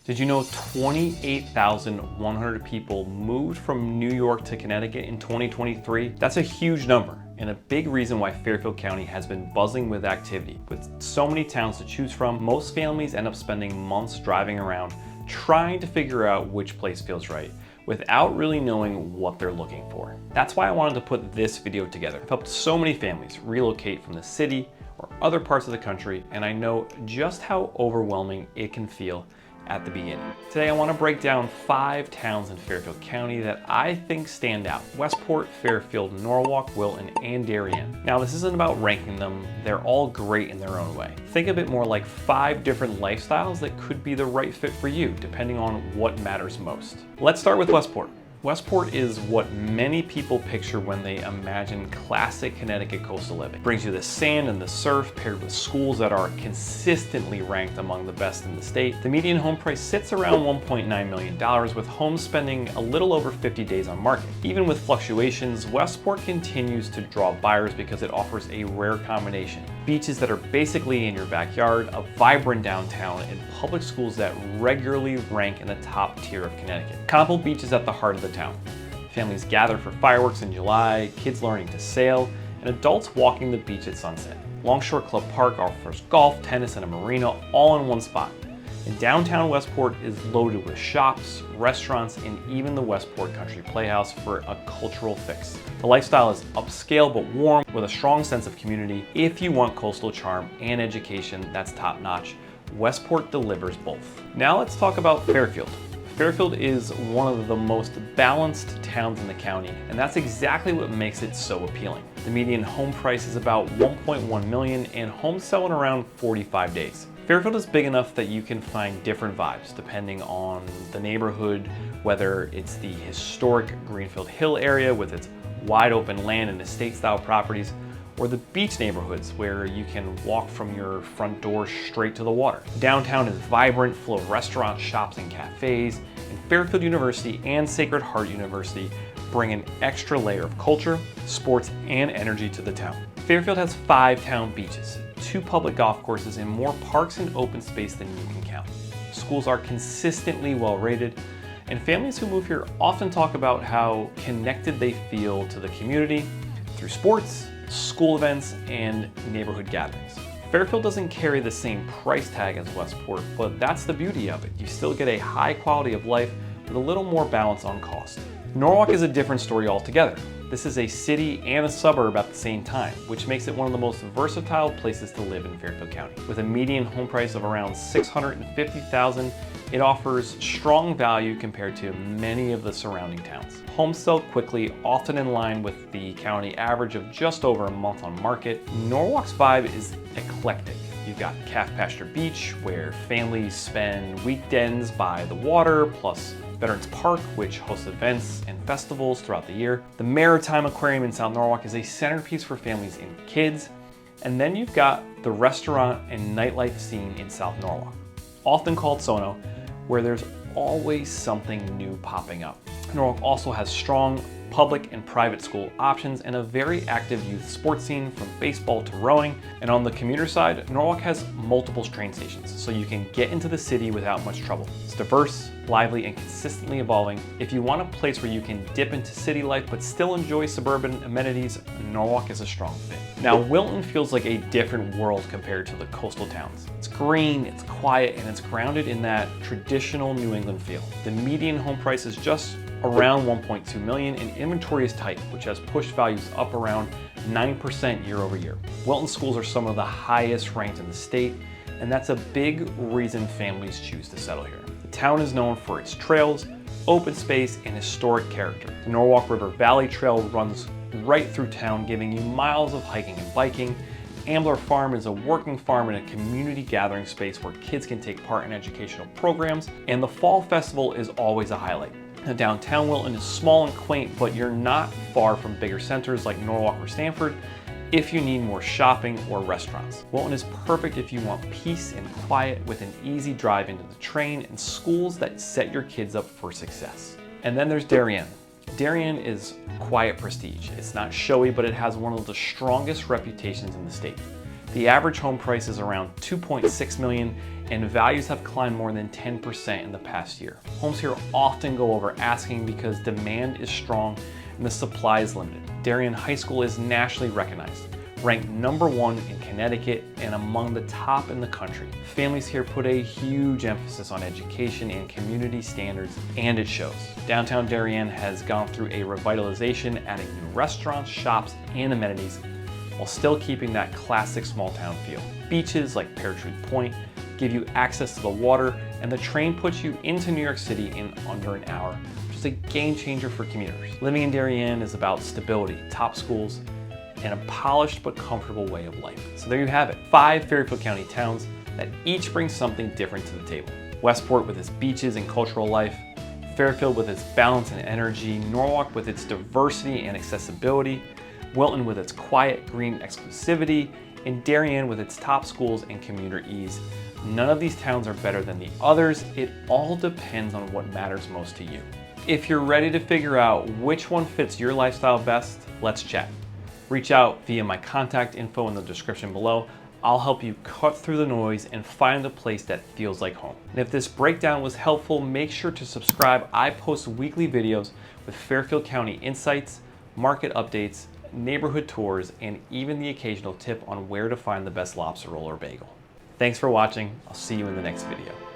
Did you know 28,100 people moved from New York to Connecticut in 2023? That's a huge number, and a big reason why Fairfield County has been buzzing with activity. With so many towns to choose from, most families end up spending months driving around trying to figure out which place feels right, without really knowing what they're looking for. That's why I wanted to put this video together. I've helped so many families relocate from the city or other parts of the country, and I know just how overwhelming it can feel at the beginning. Today I want to break down 5 towns in Fairfield County that I think stand out: Westport, Fairfield, Norwalk, Wilton, and Darien. Now this isn't about ranking them, they're all great in their own way. Think of it more like 5 different lifestyles that could be the right fit for you, depending on what matters most. Let's start with Westport. Westport is what many people picture when they imagine classic Connecticut coastal living. It brings you the sand and the surf paired with schools that are consistently ranked among the best in the state. The median home price sits around $1.9 million, with homes spending a little over 50 days on market. Even with fluctuations, Westport continues to draw buyers because it offers a rare combination: beaches that are basically in your backyard, a vibrant downtown, and public schools that regularly rank in the top tier of Connecticut. Comparable beaches at the heart of the town. Families gather for fireworks in July, kids learning to sail, and adults walking the beach at sunset. Longshore Club Park offers golf, tennis, and a marina all in one spot. And downtown Westport is loaded with shops, restaurants, and even the Westport Country Playhouse for a cultural fix. The lifestyle is upscale but warm, with a strong sense of community. If you want coastal charm and education that's top-notch, Westport delivers both. Now let's talk about Fairfield. Fairfield is one of the most balanced towns in the county, and that's exactly what makes it so appealing. The median home price is about $1.1 million, and homes sell in around 45 days. Fairfield is big enough that you can find different vibes depending on the neighborhood, whether it's the historic Greenfield Hill area with its wide open land and estate-style properties, or the beach neighborhoods where you can walk from your front door straight to the water. Downtown is vibrant, full of restaurants, shops, and cafes, and Fairfield University and Sacred Heart University bring an extra layer of culture, sports, and energy to the town. Fairfield has 5 town beaches, 2 public golf courses, and more parks and open space than you can count. Schools are consistently well rated, and families who move here often talk about how connected they feel to the community through sports, school events, and neighborhood gatherings. Fairfield doesn't carry the same price tag as Westport, but that's the beauty of it. You still get a high quality of life with a little more balance on cost. Norwalk is a different story altogether. This is a city and a suburb at the same time, which makes it one of the most versatile places to live in Fairfield County. With a median home price of around $650,000, it offers strong value compared to many of the surrounding towns. Homes sell quickly, often in line with the county average of just over a month on market. Norwalk's vibe is eclectic. You've got Calf Pasture Beach, where families spend weekends by the water, plus Veterans Park, which hosts events and festivals throughout the year. The Maritime Aquarium in South Norwalk is a centerpiece for families and kids. And then you've got the restaurant and nightlife scene in South Norwalk, often called Sono, where there's always something new popping up. Norwalk also has strong public and private school options and a very active youth sports scene, from baseball to rowing. And on the commuter side, Norwalk has multiple train stations, so you can get into the city without much trouble. It's diverse, lively, and consistently evolving. If you want a place where you can dip into city life but still enjoy suburban amenities, Norwalk is a strong fit. Now, Wilton feels like a different world compared to the coastal towns. It's green, it's quiet, and it's grounded in that traditional New England feel. The median home price is just around $1.2 million, and inventory is tight, which has pushed values up around 9% year over year. Wilton schools are some of the highest ranked in the state, and that's a big reason families choose to settle here. The town is known for its trails, open space, and historic character. The Norwalk River Valley Trail runs right through town, giving you miles of hiking and biking. Ambler Farm is a working farm and a community gathering space where kids can take part in educational programs, and the Fall Festival is always a highlight. Now, downtown Wilton is small and quaint, but you're not far from bigger centers like Norwalk or Stamford if you need more shopping or restaurants. Wilton is perfect if you want peace and quiet, with an easy drive into the train and schools that set your kids up for success. And then there's Darien. Darien is quiet prestige. It's not showy, but it has one of the strongest reputations in the state. The average home price is around $2.6 million, and values have climbed more than 10% in the past year. Homes here often go over asking because demand is strong and the supply is limited. Darien High School is nationally recognized, ranked #1 in Connecticut and among the top in the country. Families here put a huge emphasis on education and community standards, and it shows. Downtown Darien has gone through a revitalization, adding new restaurants, shops, and amenities, while still keeping that classic small town feel. Beaches like Pear Tree Point give you access to the water, and the train puts you into New York City in under an hour, which is a game changer for commuters. Living in Darien is about stability, top schools, and a polished but comfortable way of life. So there you have it, 5 Fairfield County towns that each bring something different to the table. Westport with its beaches and cultural life, Fairfield with its balance and energy, Norwalk with its diversity and accessibility, Wilton with its quiet green exclusivity, and Darien with its top schools and commuter ease. None of these towns are better than the others. It all depends on what matters most to you. If you're ready to figure out which one fits your lifestyle best, let's chat. Reach out via my contact info in the description below. I'll help you cut through the noise and find a place that feels like home. And if this breakdown was helpful, make sure to subscribe. I post weekly videos with Fairfield County insights, market updates, neighborhood tours, and even the occasional tip on where to find the best lobster roll or bagel. Thanks for watching. I'll see you in the next video.